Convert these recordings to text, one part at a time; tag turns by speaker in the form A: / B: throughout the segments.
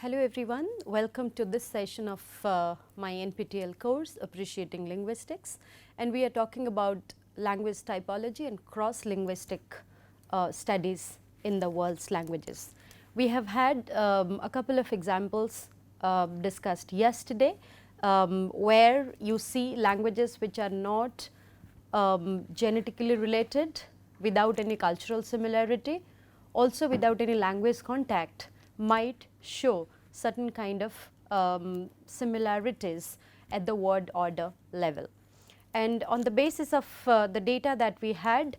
A: Hello everyone, welcome to this session of my NPTEL course Appreciating Linguistics, and we are talking about language typology and cross linguistic studies in the world's languages. We have had a couple of examples discussed yesterday, where you see languages which are not genetically related, without any cultural similarity, also without any language contact, might show certain kind of similarities at the word order level. And on the basis of the data that we had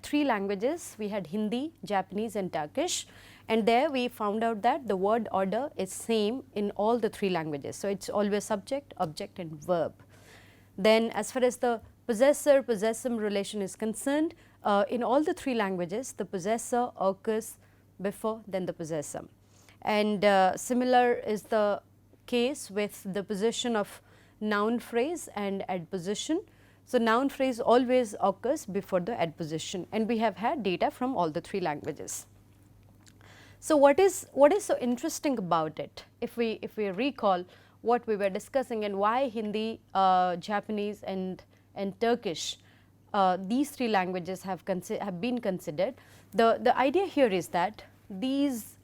A: three languages. We had Hindi, Japanese and Turkish, and there we found out that the word order is same in all the three languages. So, it is always subject, object and verb. Then as far as the possessor possessum relation is concerned, in all the three languages the possessor occurs before then the possessum, and similar is the case with the position of noun phrase and adposition. So, noun phrase always occurs before the adposition, and we have had data from all the three languages. So, what is so interesting about it? If we recall what we were discussing and why Hindi, Japanese and Turkish, these three languages have been considered. The idea here is that these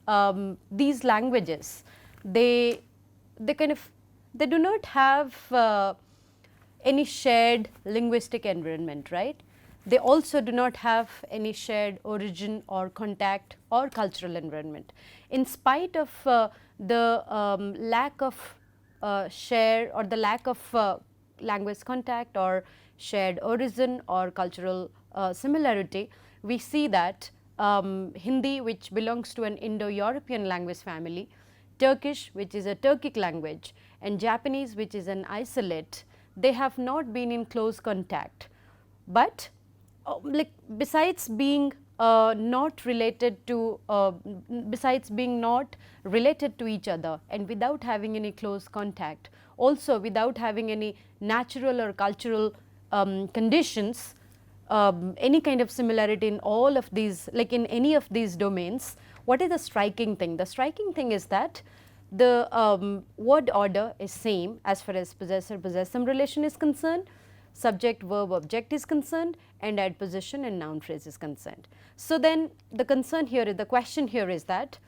A: languages, they do not have any shared linguistic environment, right? They also do not have any shared origin or contact or cultural environment. In spite of the lack of share or the lack of language contact or shared origin or cultural similarity, we see that Hindi, which belongs to an Indo-European language family, Turkish, which is a Turkic language, and Japanese, which is an isolate, they have not been in close contact. But besides being not related to each other and without having any close contact, also without having any natural or cultural conditions, any kind of similarity in all of these, like in any of these domains, what is the striking thing? The striking thing is that the word order is same as far as possessor possessum relation is concerned, subject verb object is concerned, and adposition and noun phrase is concerned. So, then the concern here is, the question here is that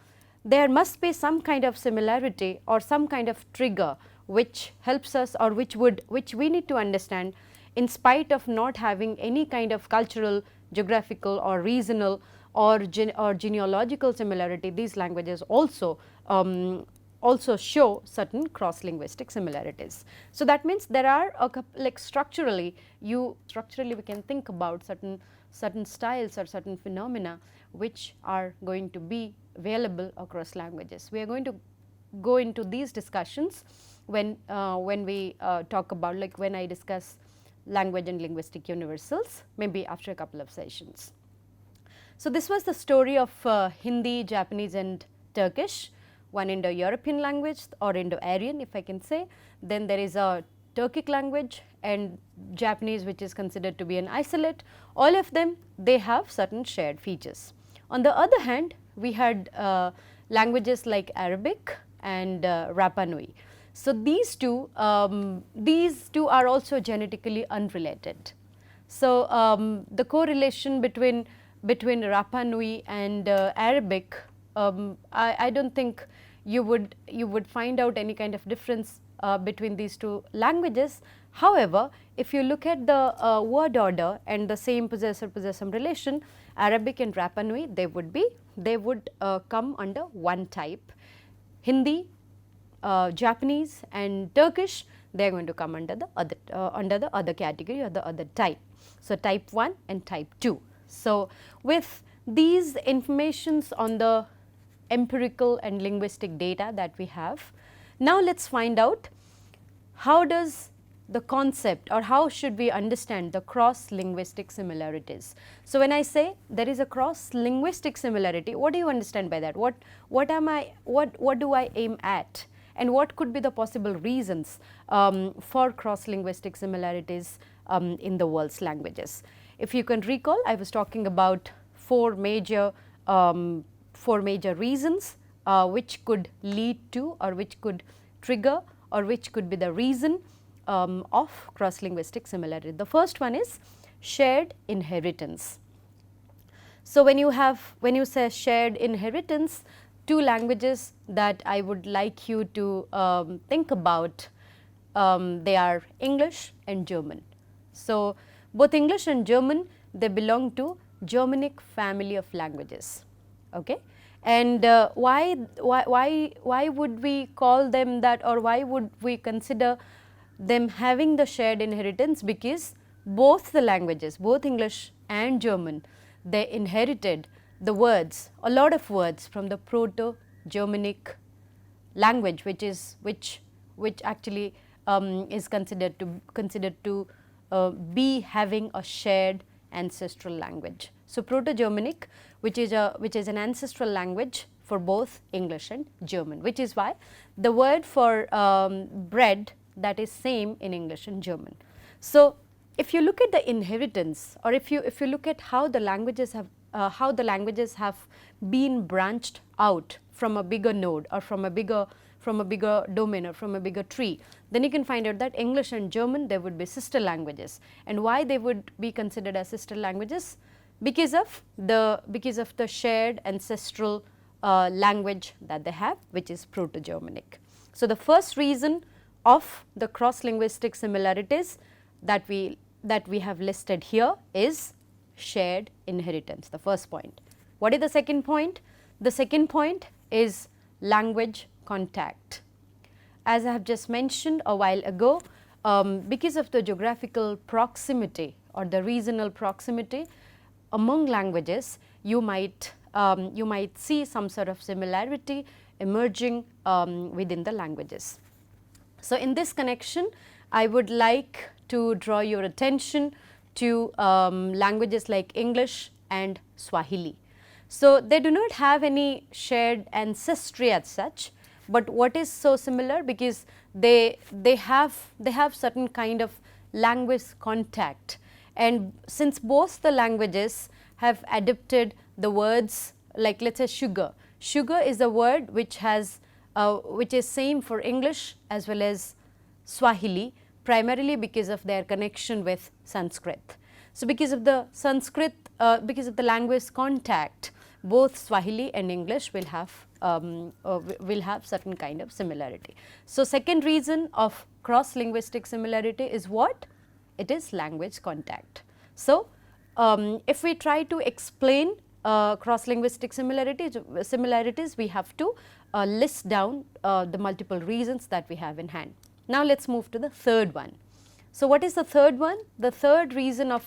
A: there must be some kind of similarity or some kind of trigger which helps us, or which we need to understand, in spite of not having any kind of cultural, geographical or regional or genealogical similarity. These languages also show certain cross linguistic similarities. So, that means there are a couple, like structurally we can think about certain styles or certain phenomena which are going to be available across languages. We are going to go into these discussions when we talk about, like when I discuss language and linguistic universals, maybe after a couple of sessions. So, this was the story of Hindi, Japanese and Turkish, one Indo-European language or Indo-Aryan, if I can say. Then there is a Turkic language and Japanese, which is considered to be an isolate. All of them, they have certain shared features. On the other hand, we had languages like Arabic and Rapa Nui. So, these two are also genetically unrelated. So, the correlation between Rapa Nui and Arabic, I do not think you would find out any kind of difference between these two languages. However, if you look at the word order and the same possessor possessum relation, Arabic and Rapa Nui, they would come under one type. Hindi, Japanese and Turkish, they are going to come under the other category or the other type. So, type 1 and type 2. So, with these informations on the empirical and linguistic data that we have, now let us find out how does the concept, or how should we understand the cross linguistic similarities. So, when I say there is a cross linguistic similarity, what do you understand by that? What do I aim at, and what could be the possible reasons for cross linguistic similarities in the world's languages? If you can recall, I was talking about four major reasons which could lead to, or which could trigger, or which could be the reason of cross linguistic similarity. The first one is shared inheritance. So, when you say shared inheritance, two languages that I would like you to think about, they are English and German. So, both English and German, they belong to Germanic family of languages. Okay? And why would we call them that, or why would we consider them having the shared inheritance? Because both the languages, both English and German, they inherited the words, a lot of words from the Proto-Germanic language, which actually is considered to be having a shared ancestral language. So, Proto-Germanic, which is an ancestral language for both English and German, which is why the word for bread, that is same in English and German. So, if you look at the inheritance, or if you look at how the languages have been branched out from a bigger node, or from a bigger domain, or from a bigger tree, then you can find out that English and German, they would be sister languages. And why they would be considered as sister languages? Because of the shared ancestral language that they have, which is Proto-Germanic. So, the first reason of the cross linguistic similarities that we have listed here is shared inheritance, the first point. What is the second point? The second point is language contact. As I have just mentioned a while ago, because of the geographical proximity or the regional proximity among languages, you might see some sort of similarity emerging within the languages. So, in this connection, I would like to draw your attention to languages like English and Swahili. So, they do not have any shared ancestry as such, but what is so similar, because they have certain kind of language contact, and since both the languages have adopted the words, like let us say sugar. Sugar is a word which is same for English as well as Swahili, primarily because of their connection with Sanskrit. So, because of the language contact, both Swahili and English will have certain kind of similarity. So, second reason of cross linguistic similarity is what? It is language contact. So, if we try to explain cross linguistic similarities, we have to list down the multiple reasons that we have in hand. Now, let us move to the third one. So, what is the third one? The third reason of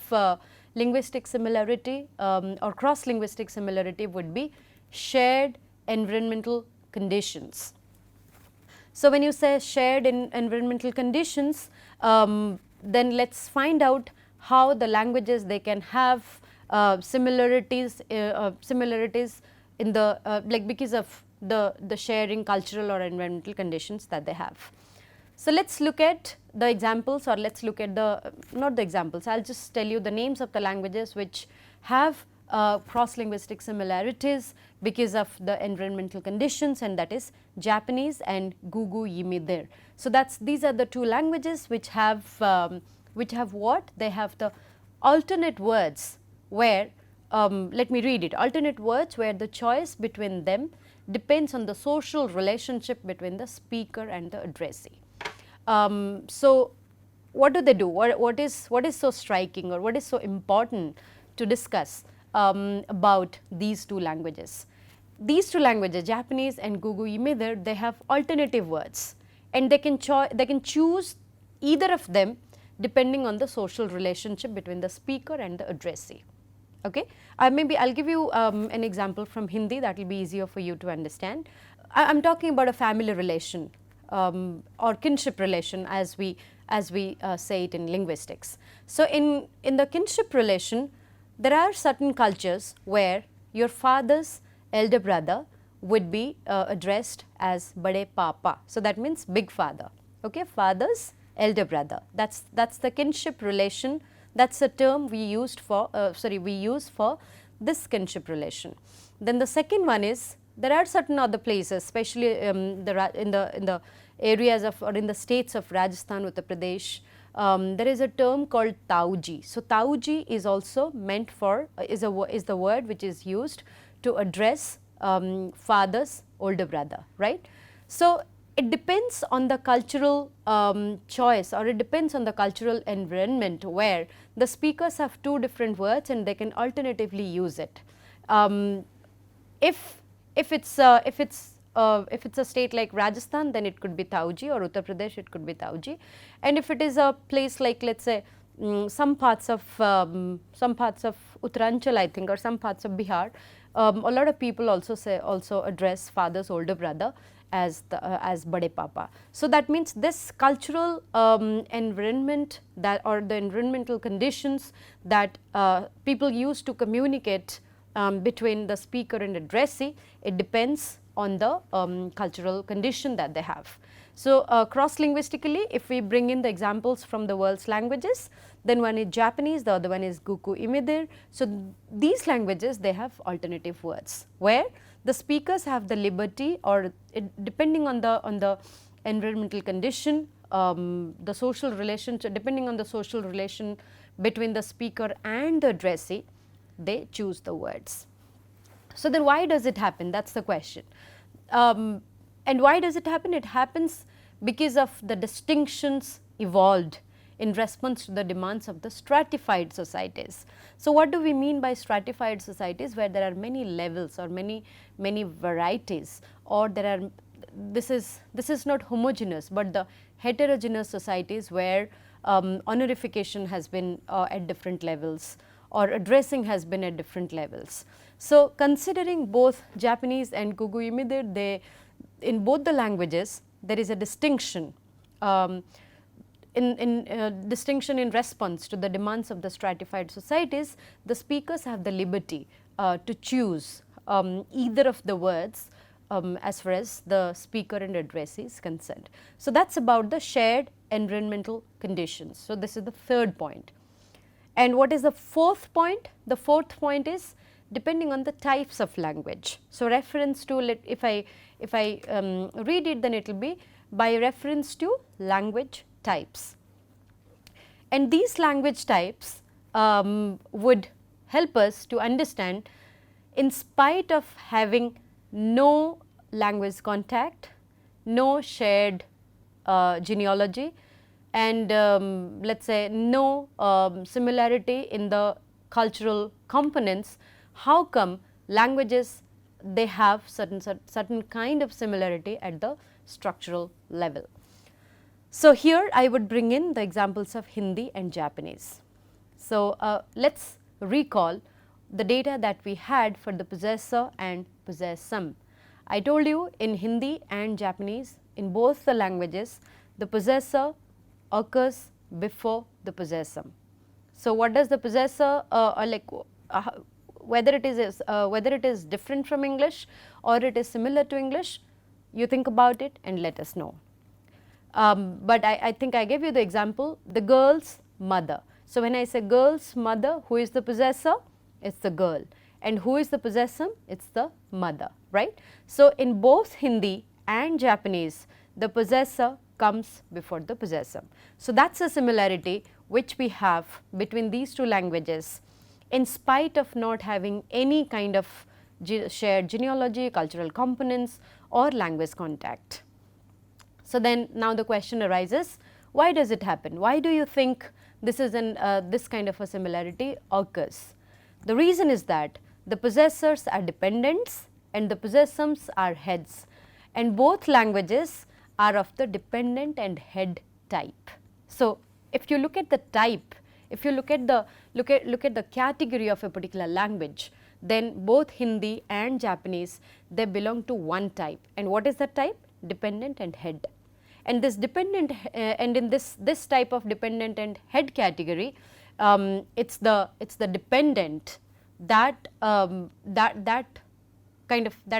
A: linguistic similarity or cross linguistic similarity would be shared environmental conditions. So, when you say shared environmental conditions, then let us find out how the languages they can have similarities in the like because of the sharing cultural or environmental conditions that they have. So, let us look at the examples, or let us look at not the examples, I will just tell you the names of the languages which have cross linguistic similarities because of the environmental conditions, and that is Japanese and Gugu Yimithirr. So, these are the two languages which have what? They have the alternate words where, let me read it, alternate words where the choice between them depends on the social relationship between the speaker and the addressee. So, what do they do? What is so striking, or what is so important to discuss about these two languages? These two languages, Japanese and Gugu Yimithirr, they have alternative words, and they can choose either of them depending on the social relationship between the speaker and the addressee. Okay? Maybe I will give you an example from Hindi, that will be easier for you to understand. I am talking about a family relation or kinship relation, as we say it in linguistics. So, in the kinship relation, there are certain cultures where your father's elder brother would be addressed as Bade Papa. So, that means big father, okay? Father's elder brother, that's the kinship relation, that's the term we used for we use for this kinship relation. Then the second one is there are certain other places, especially in the areas of or in the states of Rajasthan, Uttar Pradesh, there is a term called Tauji. So, Tauji is also meant for is the word which is used to address father's older brother, right. So, it depends on the cultural choice, or it depends on the cultural environment where the speakers have two different words and they can alternatively use it. If it's a state like Rajasthan, then it could be Tauji, or Uttar Pradesh it could be Tauji, and if it is a place like, let us say, some parts of Uttaranchal, I think, or some parts of Bihar, a lot of people also address father's older brother as Bade Papa. So, that means this cultural environment that, or the environmental conditions that people use to communicate between the speaker and addressee, it depends on the cultural condition that they have. So, cross linguistically, if we bring in the examples from the world's languages, then one is Japanese, the other one is Guku Imidir. So, these languages, they have alternative words where the speakers have the liberty, or depending on the environmental condition, the social relationship, depending on the social relation between the speaker and the addressee, they choose the words. So, then why does it happen? That is the question. And why does it happen? It happens because of the distinctions evolved in response to the demands of the stratified societies. So, what do we mean by stratified societies? Where there are many levels or many varieties, or there are, this is not homogeneous, but the heterogeneous societies where honorification has been at different levels, or addressing has been at different levels. So, considering both Japanese and Gugu Imidir, they, in both the languages there is a distinction distinction in response to the demands of the stratified societies. The speakers have the liberty to choose either of the words as far as the speaker and addressee is concerned. So, that is about the shared environmental conditions. So, this is the third point. And what is the fourth point? The fourth point is depending on the types of language. So, reference to, if I read it, then it will be by reference to language types. And these language types would help us to understand, in spite of having no language contact, no shared genealogy, and let us say no similarity in the cultural components, how come languages, they have certain kind of similarity at the structural level. So, here I would bring in the examples of Hindi and Japanese. So, let us recall the data that we had for the possessor and possessum. I told you in Hindi and Japanese, in both the languages, the possessor occurs before the possessum. So, what does the possessor whether it is different from English or it is similar to English, you think about it and let us know. But I think I gave you the example, the girl's mother. So, when I say girl's mother, who is the possessor? It is the girl, and who is the possessum? It is the mother, right. So, in both Hindi and Japanese, the possessor comes before the possessum. So, that is a similarity which we have between these two languages, in spite of not having any kind of shared genealogy, cultural components, or language contact. So, then now the question arises, why does it happen? Why do you think this is this kind of a similarity occurs? The reason is that the possessors are dependents and the possessums are heads, and both languages are of the dependent and head type. So, if you look at the type, if you look at the category of a particular language, then both Hindi and Japanese, they belong to one type. And what is that type? Dependent and head. And this dependent and in this type of dependent and head category, it's the dependent that that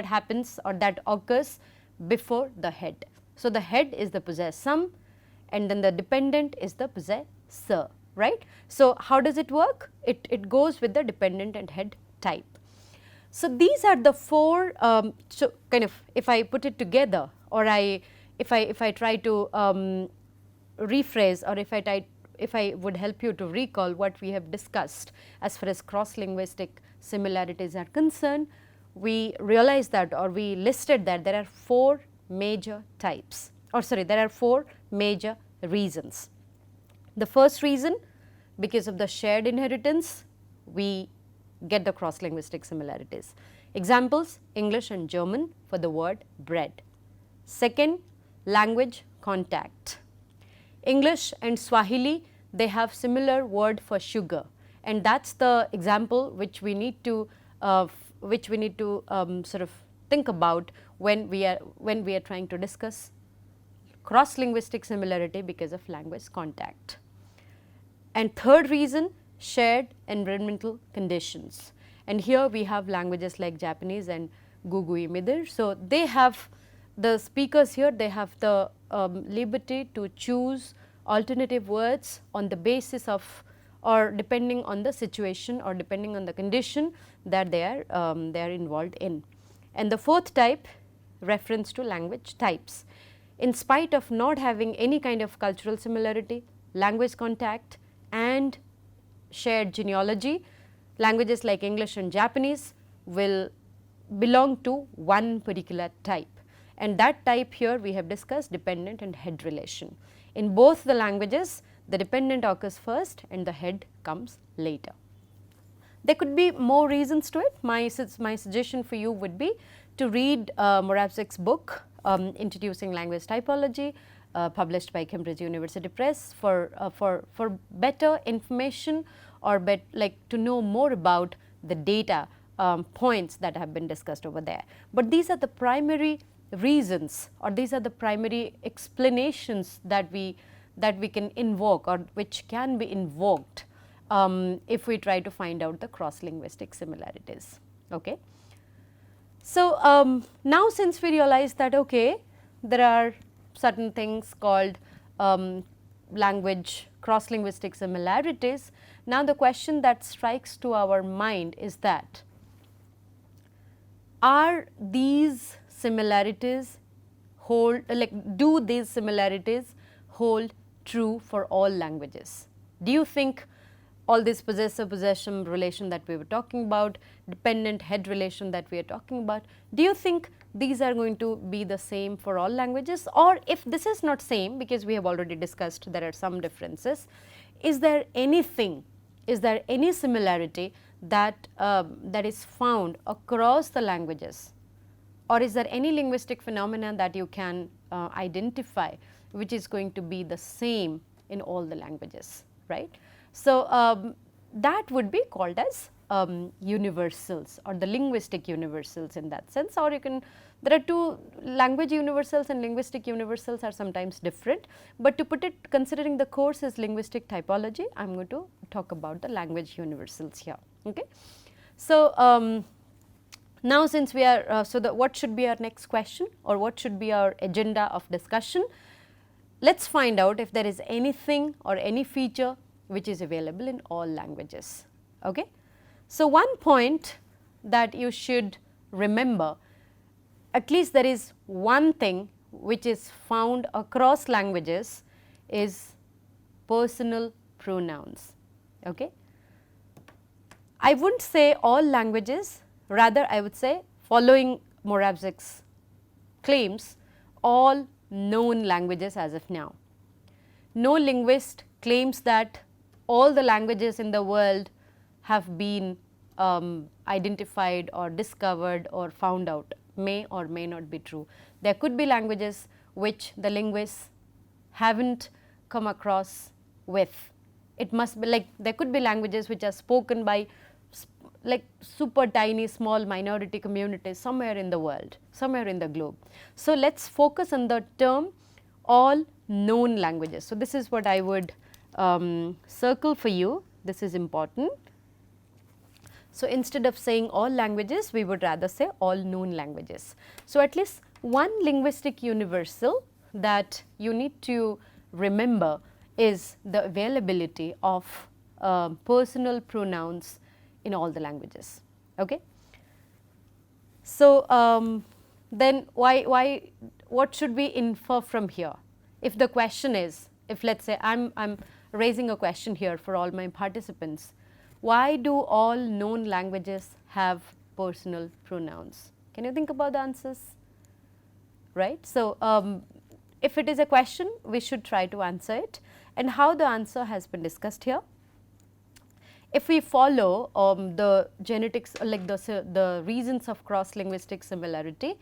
A: happens or that occurs before the head. So, the head is the possessum and then the dependent is the possessor, right. So, how does it work? It goes with the dependent and head type. So, these are the four so kind of, if I put it together, or if I try to rephrase, or if I would help you to recall what we have discussed as far as cross linguistic similarities are concerned, we realized that, or we listed that there are four major types, or sorry, there are four major reasons. The first reason, because of the shared inheritance, we get the cross linguistic similarities. Examples: English and German for the word bread. Second, language contact. English and Swahili, they have similar word for sugar, and that is the example which we need to sort of think about when we are trying to discuss cross linguistic similarity because of language contact. And third reason, shared environmental conditions, and here we have languages like Japanese and Gugui Midar. So, they have the speakers here, they have the liberty to choose alternative words on the basis of, or depending on the situation, or depending on the condition that they are involved in. And the fourth type, reference to language types. In spite of not having any kind of cultural similarity, language contact and shared genealogy, languages like English and Japanese will belong to one particular type, and that type here we have discussed dependent and head relation. In both the languages, the dependent occurs first and the head comes later. There could be more reasons to it. My suggestion for you would be to read Moravcsyk's book, Introducing Language Typology, published by Cambridge University Press, for better information, or to know more about the data points that have been discussed over there. But these are the primary reasons, or these are the primary explanations that we can invoke, or which can be invoked if we try to find out the cross linguistic similarities. Okay. So, now since we realize that there are certain things called language cross linguistic similarities, now the question that strikes to our mind is that, are these similarities do these similarities hold true for all languages? Do you think all this possessor-possession relation that we were talking about, dependent head relation that we are talking about, do you think these are going to be the same for all languages? Or if this is not same, because we have already discussed there are some differences, is there anything, is there any similarity that is found across the languages, or is there any linguistic phenomenon that you can identify which is going to be the same in all the languages, right? So, that would be called as universals, or the linguistic universals in that sense, or you can, there are two, language universals and linguistic universals are sometimes different, but to put it, considering the course is linguistic typology, I am going to talk about the language universals here. Okay. So, now since we are, what should be our next question, or what should be our agenda of discussion? Let us find out if there is anything or any feature which is available in all languages. Okay. So, one point that you should remember, at least there is one thing which is found across languages, is personal pronouns. Okay. I would not say all languages, rather I would say, following Moravcsyk's claims, all known languages as of now. No linguist claims that all the languages in the world have been identified or discovered or found out, may or may not be true. There could be languages which the linguists have not come across with. It must be like, there could be languages which are spoken by like super tiny small minority communities somewhere in the world, somewhere in the globe. So, let us focus on the term all known languages. So, this is what I would circle for you, this is important. So, instead of saying all languages, we would rather say all known languages. So, at least one linguistic universal that you need to remember is the availability of personal pronouns in all the languages. Okay. So, then what should we infer from here? If the question is, if let us say I'm raising a question here for all my participants, why do all known languages have personal pronouns? Can you think about the answers? Right. So, if it is a question, we should try to answer it, and how the answer has been discussed here. If we follow the genetics, like the reasons of cross linguistic similarity,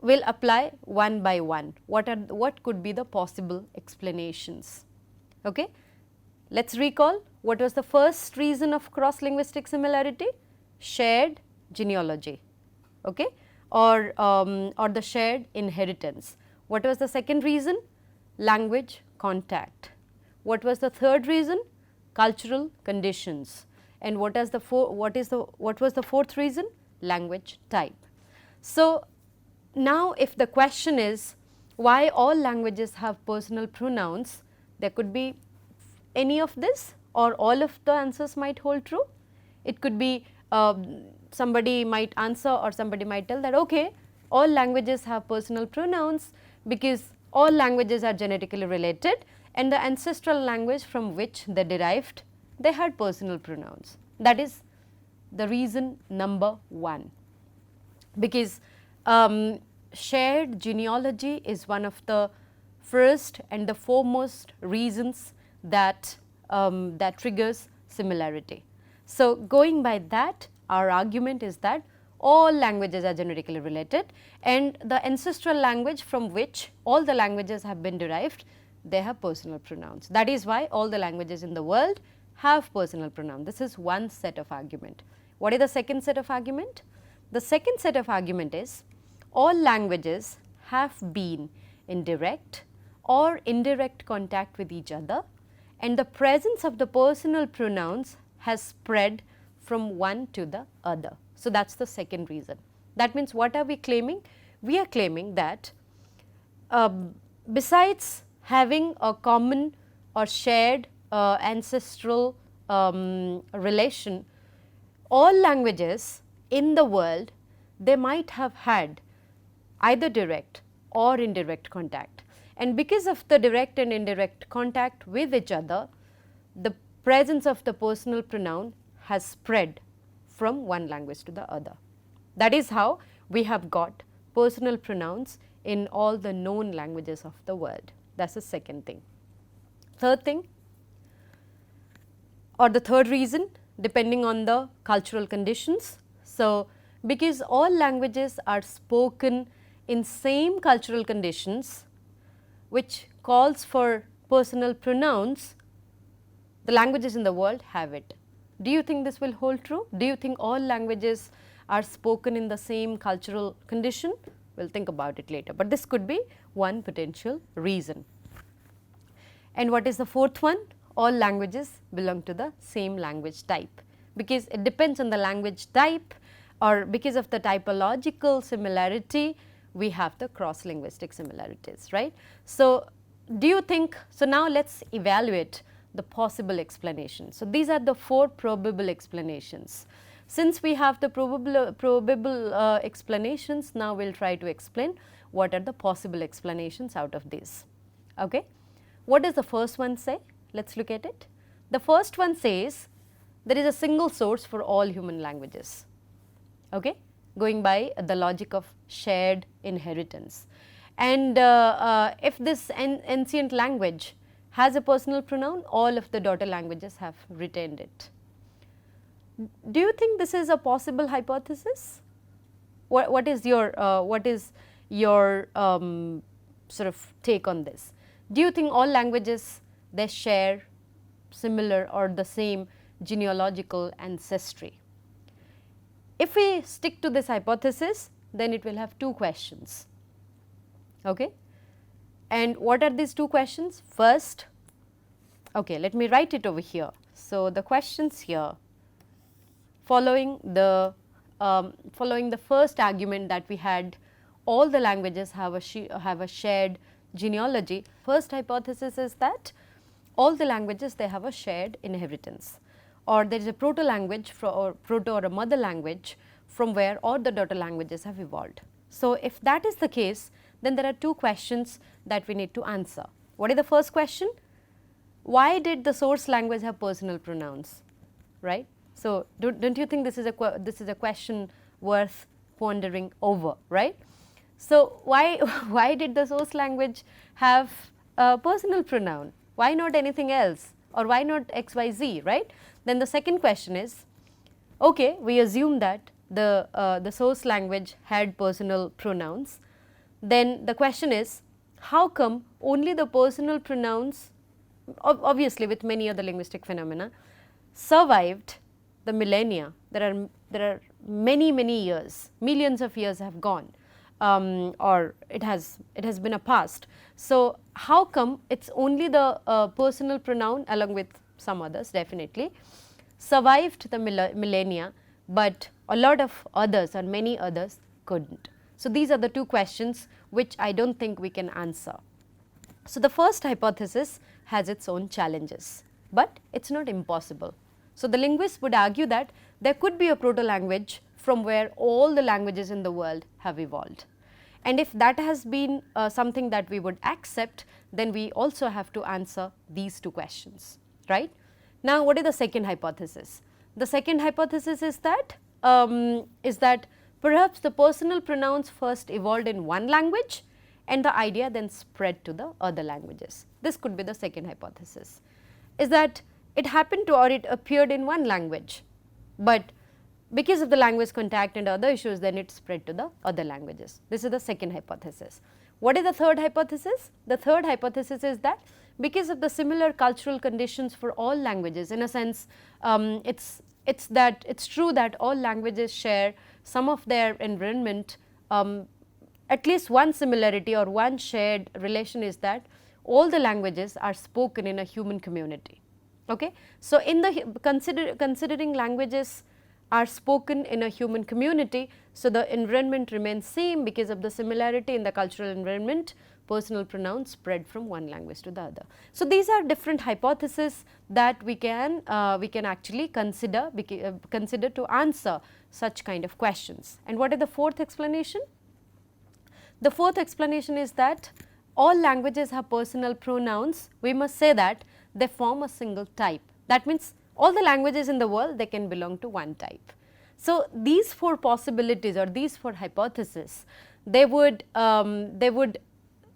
A: we will apply one by one. What could be the possible explanations? Okay. Let us recall, what was the first reason of cross linguistic similarity? Shared genealogy, okay, or the shared inheritance. What was the second reason? Language contact. What was the third reason? Cultural conditions. And what was the fourth reason? Language type. So, now if the question is why all languages have personal pronouns, there could be any of this or all of the answers might hold true. It could be somebody might answer or somebody might tell that okay, all languages have personal pronouns because all languages are genetically related and the ancestral language from which they derived, they had personal pronouns. That is the reason number one, because shared genealogy is one of the first and the foremost reasons that that triggers similarity. So, going by that, our argument is that all languages are genetically related and the ancestral language from which all the languages have been derived, they have personal pronouns. That is why all the languages in the world have personal pronoun. This is one set of argument. What is the second set of argument? The second set of argument is all languages have been in direct or indirect contact with each other and the presence of the personal pronouns has spread from one to the other. So, that is the second reason. That means, what are we claiming? We are claiming that besides having a common or shared ancestral relation, all languages in the world, they might have had either direct or indirect contact, and because of the direct and indirect contact with each other, the presence of the personal pronoun has spread from one language to the other. That is how we have got personal pronouns in all the known languages of the world. That is the second thing. Third thing, or the third reason, depending on the cultural conditions. So, because all languages are spoken in same cultural conditions which calls for personal pronouns, the languages in the world have it. Do you think this will hold true? Do you think all languages are spoken in the same cultural condition? We will think about it later, but this could be one potential reason. And what is the fourth one? All languages belong to the same language type, because it depends on the language type, or because of the typological similarity, we have the cross linguistic similarities, right. So, do you think, so now let us evaluate the possible explanations. So, these are the four probable explanations. Since we have the probable explanations, now we will try to explain what are the possible explanations out of these. Okay. What does the first one say? Let us look at it. The first one says there is a single source for all human languages, okay, going by the logic of shared inheritance. And if this ancient language has a personal pronoun, all of the daughter languages have retained it. Do you think this is a possible hypothesis? What is your sort of take on this? Do you think all languages, they share similar or the same genealogical ancestry? If we stick to this hypothesis, then it will have two questions. Okay? And what are these two questions? First, okay, let me write it over here. So, the questions here, following the first argument that we had, all the languages have a shared genealogy. First hypothesis is that all the languages, they have a shared inheritance, or there is a proto language or a mother language from where all the daughter languages have evolved. So, if that is the case, then there are two questions that we need to answer. What is the first question? Why did the source language have personal pronouns, right? So, don't you think this is a question worth pondering over, right? So, why why did the source language have a personal pronoun? Why not anything else, or why not XYZ, right? Then the second question is, okay, we assume that the source language had personal pronouns. Then the question is, how come only the personal pronouns, obviously with many other linguistic phenomena, survived the millennia? There are many years, millions of years have gone, or it has been a past. So, how come it is only the personal pronoun, along with some others definitely, survived the millennia, but a lot of others or many others could not? So, these are the two questions which I do not think we can answer. So, the first hypothesis has its own challenges, but it is not impossible. So, the linguists would argue that there could be a proto language from where all the languages in the world have evolved. And if that has been something that we would accept, then we also have to answer these two questions, right. Now, what is the second hypothesis? The second hypothesis is that perhaps the personal pronouns first evolved in one language and the idea then spread to the other languages. This could be the second hypothesis, is that it happened to, or it appeared in one language, but because of the language contact and other issues, then it spread to the other languages. This is the second hypothesis. What is the third hypothesis? The third hypothesis is that because of the similar cultural conditions for all languages, in a sense, it's true that all languages share some of their environment. At least one similarity or one shared relation is that all the languages are spoken in a human community. Okay? So, in the considering languages are spoken in a human community, so the environment remains same because of the similarity in the cultural environment, personal pronouns spread from one language to the other. So, these are different hypotheses that we can actually consider to answer such kind of questions. And what is the fourth explanation? The fourth explanation is that all languages have personal pronouns. We must say that they form a single type. That means, all the languages in the world, they can belong to one type. So, these four possibilities or these four hypotheses, they would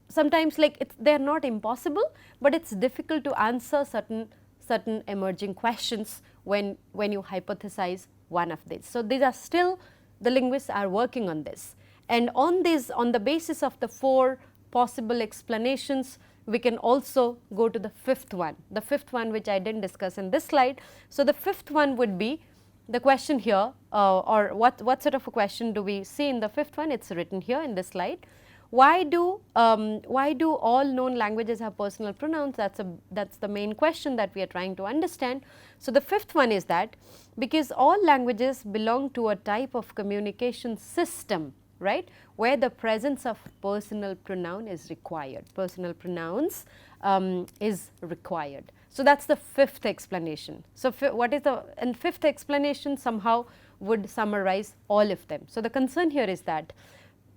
A: sometimes, like, they are not impossible, but it is difficult to answer certain emerging questions when you hypothesize one of these. So, these are still, the linguists are working on this, and on the basis of the four possible explanations, we can also go to the fifth one which I did not discuss in this slide. So, the fifth one would be the question here, or what sort of a question do we see in the fifth one? It is written here in this slide. Why do all known languages have personal pronouns? That's the main question that we are trying to understand. So, the fifth one is that because all languages belong to a type of communication system, right, where the presence of personal pronoun is required. Personal pronouns is required. So, that is the fifth explanation. So, what is the fifth explanation somehow would summarize all of them. So, the concern here is that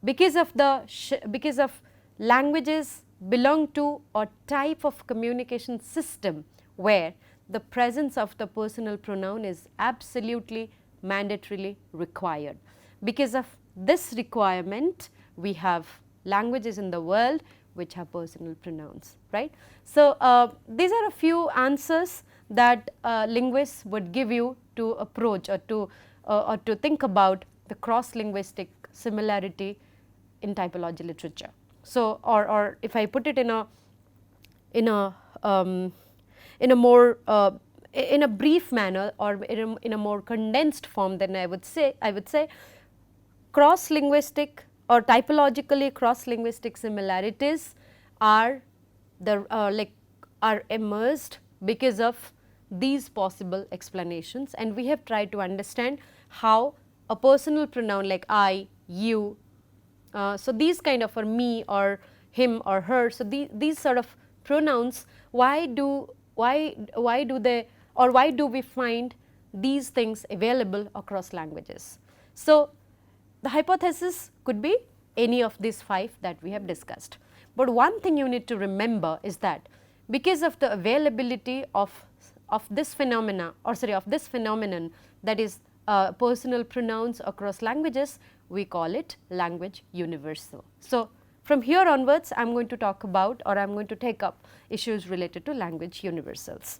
A: because of languages belong to a type of communication system where the presence of the personal pronoun is absolutely mandatorily required. Because of this requirement, we have languages in the world which have personal pronouns, right. So, these are a few answers that linguists would give you to approach or to think about the cross-linguistic similarity in typology literature. So, or if I put it in a more in a brief manner, or in a more condensed form, then I would say cross-linguistic or typologically cross-linguistic similarities are emerged because of these possible explanations, and we have tried to understand how a personal pronoun like I, you, so these kind of, or me or him or her. So, these sort of pronouns, why do they, or why do we find these things available across languages? So, the hypothesis could be any of these 5 that we have discussed. But one thing you need to remember is that because of the availability of this phenomena, or sorry, of this phenomenon, that is personal pronouns across languages, we call it language universal. So, from here onwards I am going to talk about, or I am going to take up issues related to language universals.